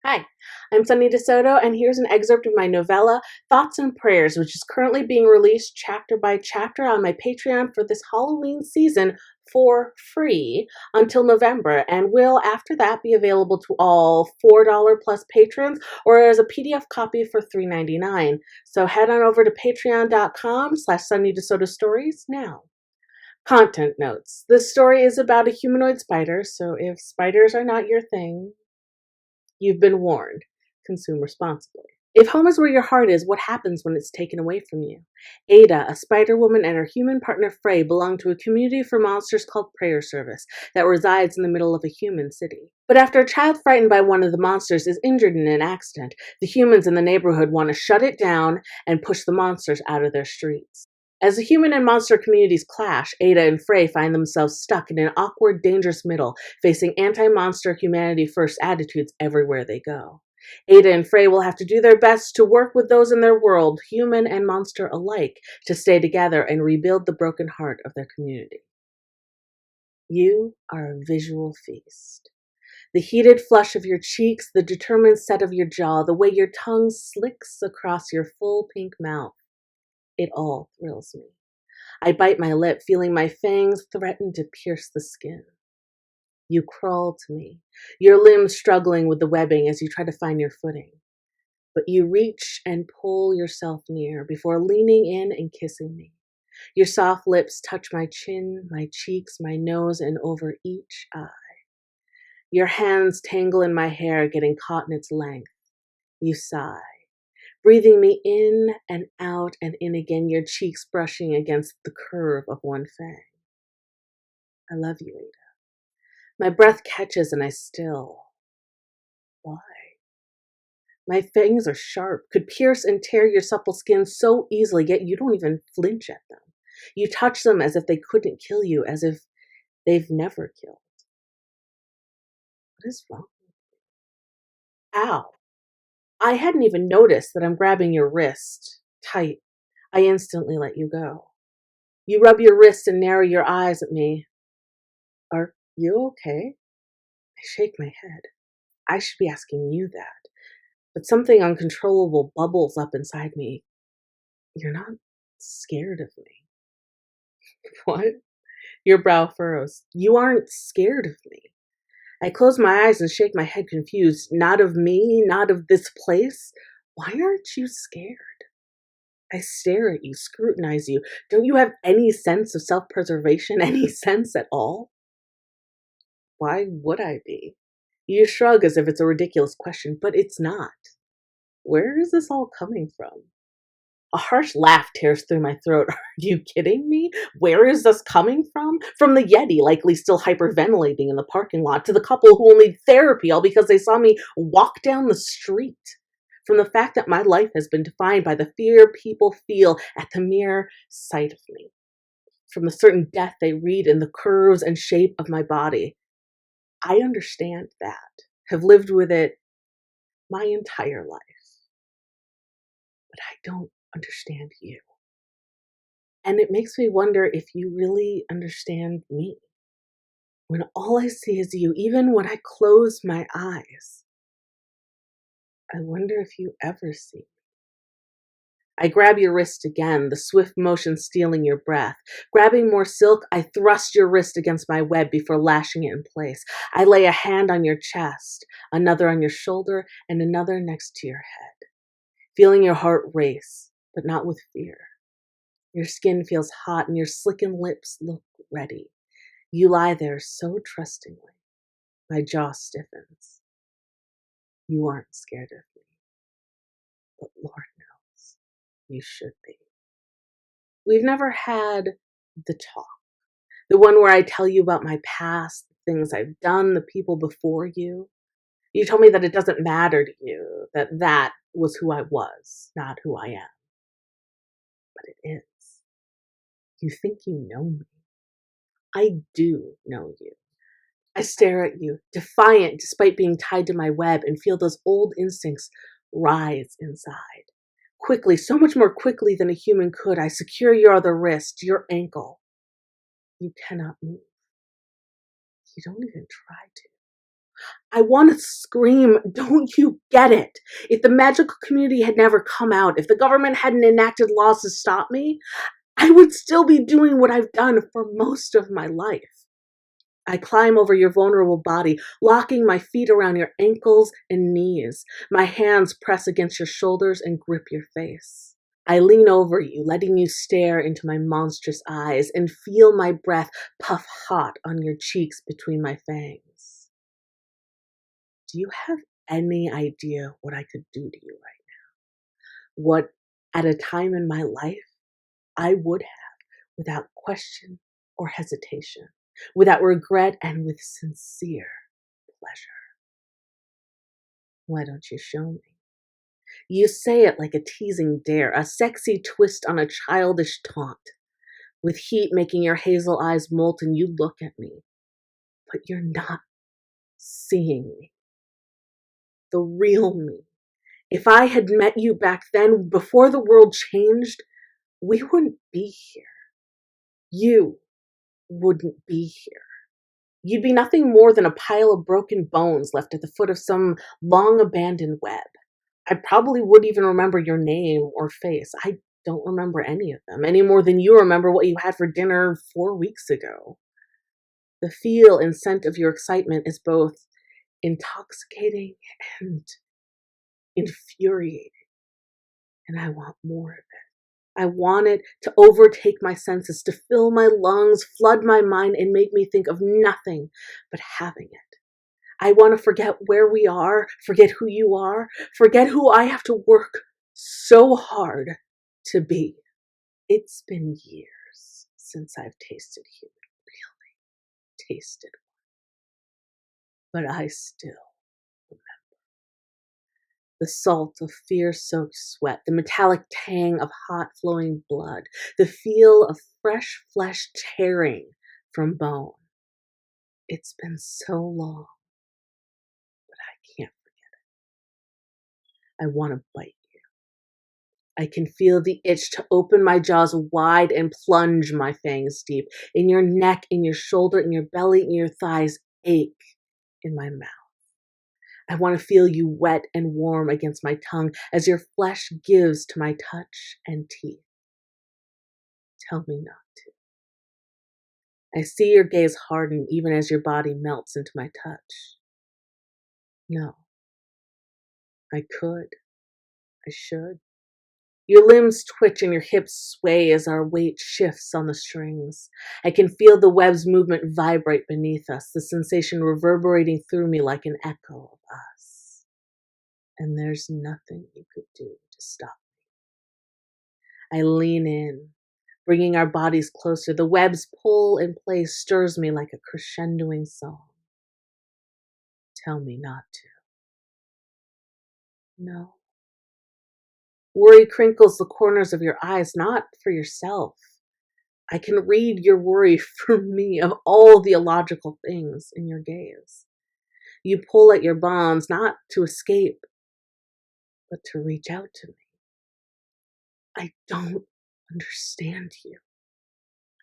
Hi, I'm Sonni de Soto, and here's an excerpt of my novella, Thoughts and Prayers, which is currently being released chapter by chapter on my Patreon for this Halloween season for free until November, and will after that be available to all $4 plus patrons or as a PDF copy for $3.99. So head on over to patreon.com/Sonni de Soto Stories now. Content notes. This story is about a humanoid spider, so if spiders are not your thing, you've been warned. Consume responsibly. If home is where your heart is, what happens when it's taken away from you? Ada, a spider woman, and her human partner Frey belong to a community for monsters called Prayer Service that resides in the middle of a human city. But after a child frightened by one of the monsters is injured in an accident, the humans in the neighborhood want to shut it down and push the monsters out of their streets. As the human and monster communities clash, Ada and Frey find themselves stuck in an awkward, dangerous middle, facing anti-monster, humanity-first attitudes everywhere they go. Ada and Frey will have to do their best to work with those in their world, human and monster alike, to stay together and rebuild the broken heart of their community. You are a visual feast. The heated flush of your cheeks, the determined set of your jaw, the way your tongue slicks across your full pink mouth. It all thrills me. I bite my lip, feeling my fangs threaten to pierce the skin. You crawl to me, your limbs struggling with the webbing as you try to find your footing. But you reach and pull yourself near before leaning in and kissing me. Your soft lips touch my chin, my cheeks, my nose, and over each eye. Your hands tangle in my hair, getting caught in its length. You sigh, breathing me in and out and in again, your cheeks brushing against the curve of one fang. I love you, Ada. My breath catches and I still. Why? My fangs are sharp, could pierce and tear your supple skin so easily, yet you don't even flinch at them. You touch them as if they couldn't kill you, as if they've never killed. What is wrong with you? Ow! I hadn't even noticed that I'm grabbing your wrist. Tight. I instantly let you go. You rub your wrist and narrow your eyes at me. Are you okay? I shake my head. I should be asking you that. But something uncontrollable bubbles up inside me. You're not scared of me. What? Your brow furrows. You aren't scared of me. I close my eyes and shake my head confused. Not of me, not of this place. Why aren't you scared? I stare at you, scrutinize you. Don't you have any sense of self-preservation, any sense at all? Why would I be? You shrug as if it's a ridiculous question, but it's not. Where is this all coming from? A harsh laugh tears through my throat. Are you kidding me? Where is this coming from? From the Yeti, likely still hyperventilating in the parking lot, to the couple who will need therapy all because they saw me walk down the street. From the fact that my life has been defined by the fear people feel at the mere sight of me. From the certain death they read in the curves and shape of my body. I understand that, have lived with it my entire life. But I don't understand you. And it makes me wonder if you really understand me. When all I see is you, even when I close my eyes, I wonder if you ever see me. I grab your wrist again, the swift motion stealing your breath. Grabbing more silk, I thrust your wrist against my web before lashing it in place. I lay a hand on your chest, another on your shoulder, and another next to your head. Feeling your heart race, but not with fear. Your skin feels hot and your slickened lips look ready. You lie there so trustingly. My jaw stiffens. You aren't scared of me, but Lord knows you should be. We've never had the talk, the one where I tell you about my past, the things I've done, the people before you. You told me that it doesn't matter to you, that that was who I was, not who I am. But it is. You think you know me. I do know you. I stare at you, defiant despite being tied to my web, and feel those old instincts rise inside. Quickly, so much more quickly than a human could, I secure your other wrist, your ankle. You cannot move. You don't even try to. I want to scream, don't you get it? If the magical community had never come out, if the government hadn't enacted laws to stop me, I would still be doing what I've done for most of my life. I climb over your vulnerable body, locking my feet around your ankles and knees. My hands press against your shoulders and grip your face. I lean over you, letting you stare into my monstrous eyes and feel my breath puff hot on your cheeks between my fangs. Do you have any idea what I could do to you right now? What, at a time in my life, I would have without question or hesitation, without regret and with sincere pleasure. Why don't you show me? You say it like a teasing dare, a sexy twist on a childish taunt. With heat making your hazel eyes molten, you look at me, but you're not seeing me. The real me. If I had met you back then, before the world changed, we wouldn't be here. You wouldn't be here. You'd be nothing more than a pile of broken bones left at the foot of some long abandoned web. I probably wouldn't even remember your name or face. I don't remember any of them, any more than you remember what you had for dinner 4 weeks ago. The feel and scent of your excitement is both intoxicating and infuriating, and I want more of it. I want it to overtake my senses, to fill my lungs, flood my mind, and make me think of nothing but having it. I want to forget where we are, forget who you are, forget who I have to work so hard to be. It's been years since I've tasted human, really tasted one. But I still remember. The salt of fear-soaked sweat, the metallic tang of hot flowing blood, the feel of fresh flesh tearing from bone. It's been so long, but I can't forget it. I want to bite you. I can feel the itch to open my jaws wide and plunge my fangs deep. In your neck, in your shoulder, in your belly, in your thighs, ache in my mouth. I want to feel you wet and warm against my tongue as your flesh gives to my touch and teeth. Tell me not to. I see your gaze harden even as your body melts into my touch. No. I could. I should. Your limbs twitch and your hips sway as our weight shifts on the strings. I can feel the web's movement vibrate beneath us, the sensation reverberating through me like an echo of us. And there's nothing you could do to stop me. I lean in, bringing our bodies closer. The web's pull in place stirs me like a crescendoing song. Tell me not to. No. Worry crinkles the corners of your eyes, not for yourself. I can read your worry for me of all the illogical things in your gaze. You pull at your bonds, not to escape, but to reach out to me. I don't understand you.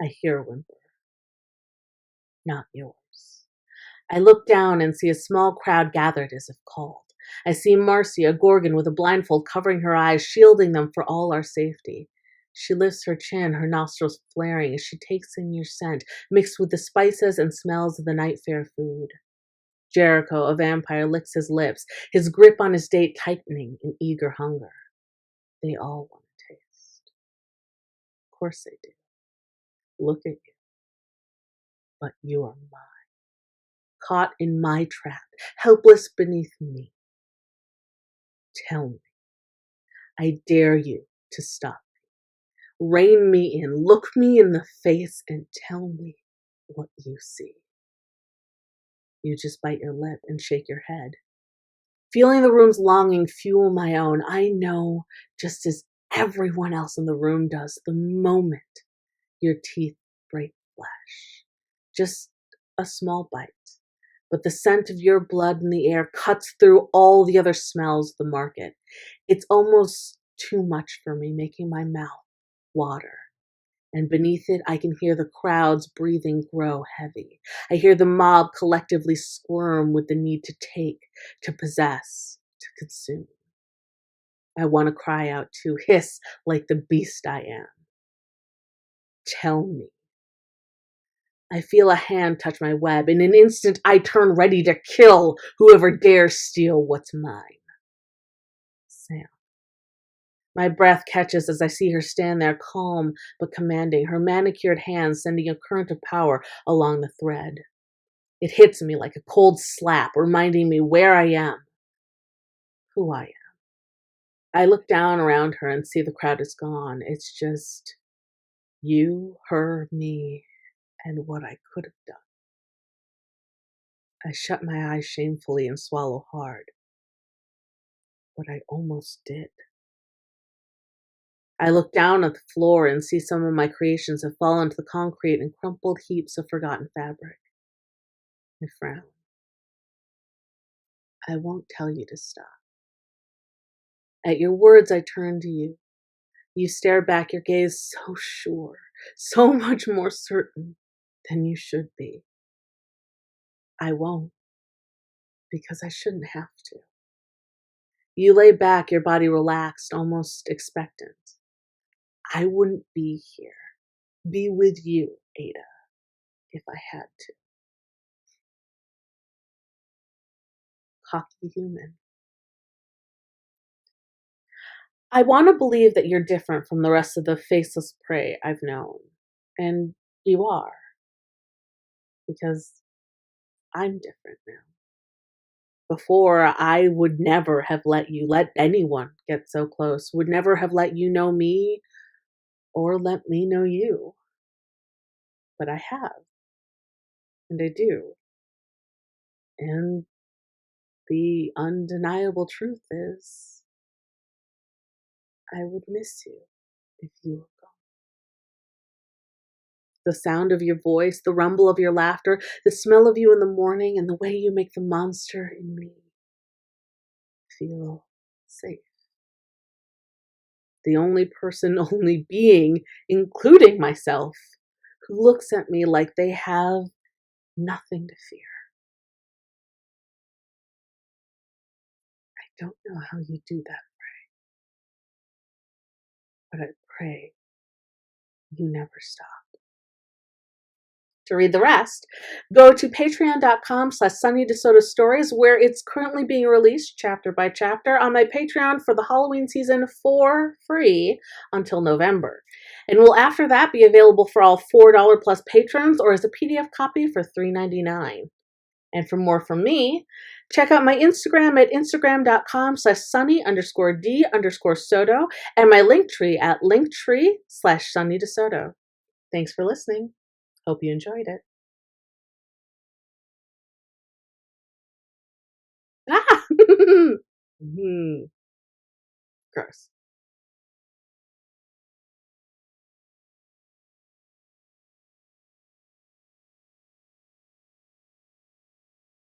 I hear a whimper. Not yours. I look down and see a small crowd gathered as if called. I see Marcy, a Gorgon with a blindfold covering her eyes, shielding them for all our safety. She lifts her chin, her nostrils flaring as she takes in your scent, mixed with the spices and smells of the night fare food. Jericho, a vampire, licks his lips, his grip on his date tightening in eager hunger. They all want to taste. Of course they do. Look at you. But you are mine. Caught in my trap, helpless beneath me. Tell me. I dare you to stop me. Rein me in, look me in the face, and tell me what you see. You just bite your lip and shake your head. Feeling the room's longing fuel my own, I know, just as everyone else in the room does, the moment your teeth break flesh. Just a small bite. But the scent of your blood in the air cuts through all the other smells of the market. It's almost too much for me, making my mouth water. And beneath it, I can hear the crowd's breathing grow heavy. I hear the mob collectively squirm with the need to take, to possess, to consume. I want to cry out to hiss like the beast I am. Tell me. I feel a hand touch my web. In an instant, I turn ready to kill whoever dares steal what's mine. Sam. My breath catches as I see her stand there, calm but commanding, her manicured hands sending a current of power along the thread. It hits me like a cold slap, reminding me where I am, who I am. I look down around her and see the crowd is gone. It's just you, her, me, and what I could have done. I shut my eyes shamefully and swallow hard. What I almost did. I look down at the floor and see some of my creations have fallen to the concrete in crumpled heaps of forgotten fabric. I frown. I won't tell you to stop. At your words, I turn to you. You stare back, your gaze so sure, so much more certain than you should be. I won't, because I shouldn't have to. You lay back, your body relaxed, almost expectant. I wouldn't be here, be with you, Ada, if I had to. Cocky human. I want to believe that you're different from the rest of the faceless prey I've known. And you are. Because I'm different now. Before, I would never have let anyone get so close, would never have let you know me or let me know you. But I have. And I do. And the undeniable truth is, I would miss you if you were gone. The sound of your voice, the rumble of your laughter, the smell of you in the morning, and the way you make the monster in me feel safe. The only person, only being, including myself, who looks at me like they have nothing to fear. I don't know how you do that, but I pray you never stop. To read the rest, go to patreon.com/Sonni de Soto Stories, where it's currently being released chapter by chapter on my Patreon for the Halloween season for free until November. And will after that be available for all $4 plus patrons or as a PDF copy for $3.99. And for more from me, check out my Instagram at instagram.com/Sonni_D_Soto and my Linktree at Linktree/Sonni de Soto. Thanks for listening. Hope you enjoyed it. Ah! Gross.